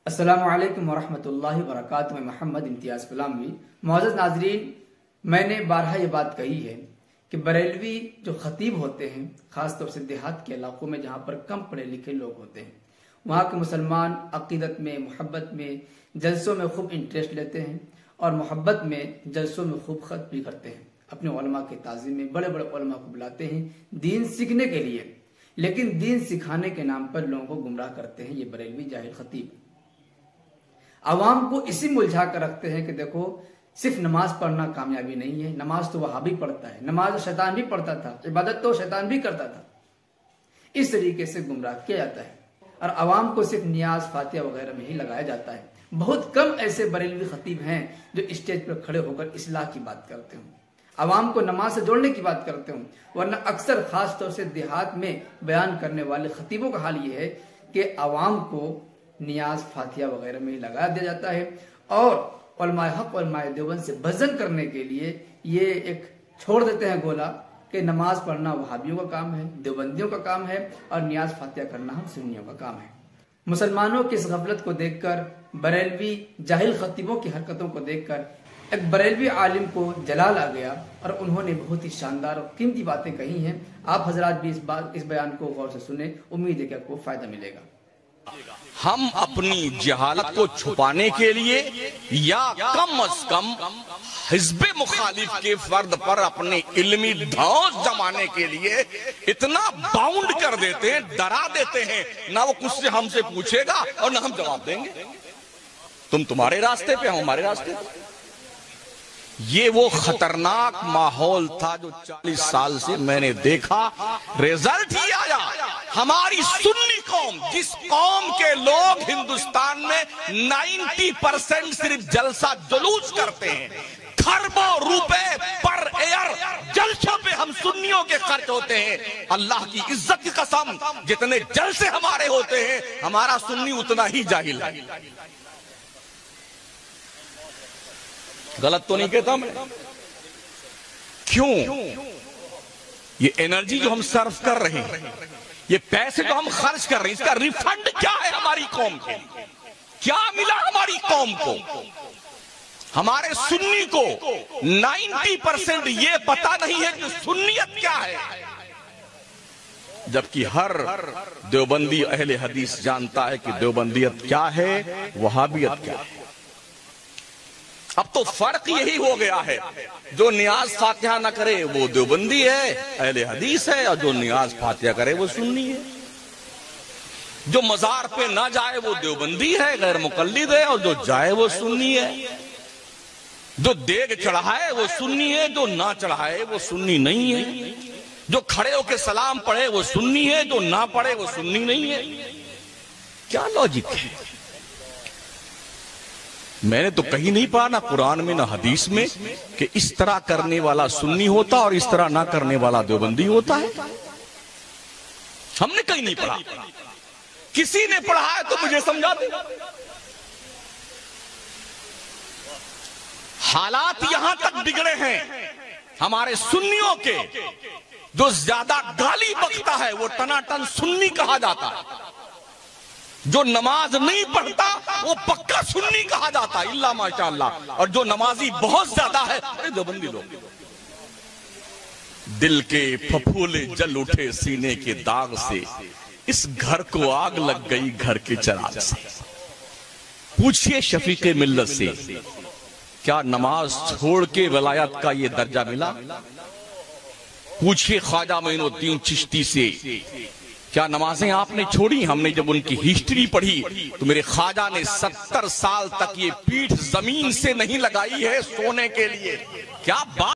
अस्सलामु अलैकुम वरहमतुल्लाहि वबरकातुहू। मैं मोहम्मद इम्तियाज़ गुलामी। मुअज़्ज़ज़ नाज़रीन, मैंने बारहा ये बात कही है कि बरेलवी जो खतीब होते हैं, ख़ासतौर से देहात के इलाकों में जहाँ पर कम पढ़े लिखे लोग होते हैं, वहाँ के मुसलमान अक़ीदत में, मोहब्बत में, जलसों में खूब इंटरेस्ट लेते हैं और मोहब्बत में जलसों में खूब खत भी करते हैं। अपने उलमा के ताज़ीम में बड़े बड़े उलमा को बुलाते हैं दीन सीखने के लिए, लेकिन दीन सिखाने के नाम पर लोगों को गुमराह करते हैं ये बरेलवी जाहिल खतीब। आवाम को इसी में उलझा कर रखते हैं कि देखो सिर्फ नमाज पढ़ना कामयाबी नहीं है, नमाज तो वहां भी पढ़ता है, नमाज तो शैतान भी पढ़ता था, इबादत तो शैतान भी करता था। इस तरीके से गुमराह किया जाता है और आवाम को सिर्फ नियाज फातिहा वगैरह में ही लगाया जाता है। बहुत कम ऐसे बरेलवी खतीब हैं जो स्टेज पर खड़े होकर इस्लाह की बात करते हों, आवाम को नमाज से जोड़ने की बात करते हों, वरना अक्सर खास तौर से देहात में बयान करने वाले खतीबों का हाल ये है कि आवाम को नियाज फातिहा वगैरह में लगा दिया जाता है और उलमाए हक उलमाए देवबंद से भजन करने के लिए ये एक छोड़ देते हैं गोला कि नमाज पढ़ना वहाबियों का काम है, देवबंदियों का काम है और नियाज फातिहा करना हम सुन्नियों का काम है। मुसलमानों की इस गफलत को देखकर, बरेलवी जाहिल खतीबों की हरकतों को देखकर एक बरेलवी आलिम को जलाल आ गया और उन्होंने बहुत ही शानदार और कीमती बातें कही हैं। आप हजरात भी इस बयान को गौर से सुने, उम्मीद है कि आपको फायदा मिलेगा। हम अपनी जहालत को छुपाने के लिए या कम अज कम हिज़्बे मुखालिफ के फर्द पर अपने इल्मी धौंस जमाने के लिए इतना बाउंड कर देते हैं, डरा देते हैं, ना वो कुछ से हमसे पूछेगा और ना हम जवाब देंगे। तुम तुम्हारे रास्ते पे, हम हमारे रास्ते पे। ये वो खतरनाक माहौल था जो 40 साल से मैंने देखा। रिजल्ट ही आया। हमारी सुन्नी कौम, जिस कौम के लोग हिंदुस्तान में 90% सिर्फ जलसा जुलूस करते हैं, खरबों रुपए पर एयर जलसों पे हम सुन्नियों के खर्च होते हैं। अल्लाह की इज्जत की कसम, जितने जलसे हमारे होते हैं, हमारा सुन्नी उतना ही जाहिल है। गलत तो नहीं कहता मैं? क्यों? ये एनर्जी जो हम सर्व कर रहे हैं, ये पैसे जो हम खर्च कर रहे हैं, इसका रिफंड क्या है हमारी कौम को? क्या मिला हमारी कौम को? हमारे सुन्नी को 90% ये पता नहीं है कि सुन्नियत क्या है, जबकि हर देवबंदी अहले हदीस जानता है कि देवबंदियत क्या है, वहाबियत क्या है। अब तो फर्क यही हो गया है, जो नियाज फातिहा न करे वो देवबंदी है, अहले हदीस है, और जो नियाज फातिहा करे वो सुन्नी है। जो मजार पे ना जाए वो देवबंदी है, गैर मुकल्लिद है, और जो जाए वो सुन्नी है। जो देग चढ़ाए वो सुन्नी है, जो ना चढ़ाए वो सुन्नी नहीं है। जो खड़े होकर सलाम पढ़े वो सुन्नी है, जो ना पढ़े वो सुन्नी नहीं है। क्या लॉजिक है? मैंने तो कहीं नहीं पढ़ा, ना कुरान में ना हदीस में, कि इस तरह करने वाला सुन्नी होता और इस तरह ना करने वाला देवबंदी होता है। हमने कहीं नहीं पढ़ा। किसी ने पढ़ा है तो मुझे समझा दे। हालात यहां तक बिगड़े हैं हमारे सुन्नियों के, जो ज्यादा गाली बकता है वो टनाटन सुन्नी कहा जाता है। जो नमाज नहीं पढ़ता वो पक्का सुन्नी कहा जाता है, इल्ला माशाअल्लाह। और जो नमाजी बहुत ज्यादा है, अरे देवबंदी लोग। दिल के फफूले जल उठे सीने के दाग से, इस घर को आग लग गई घर के चिराग से। पूछिए शफीक मिल्लत से, क्या नमाज छोड़ के वलायत का ये दर्जा मिला? पूछिए ख्वाजा मोइनुद्दीन चिश्ती से, क्या नमाजें आपने छोड़ी? हमने जब उनकी हिस्ट्री पढ़ी तो मेरे ख्वाजा ने 70 साल तक ये पीठ जमीन से नहीं लगाई है सोने के लिए। क्या बात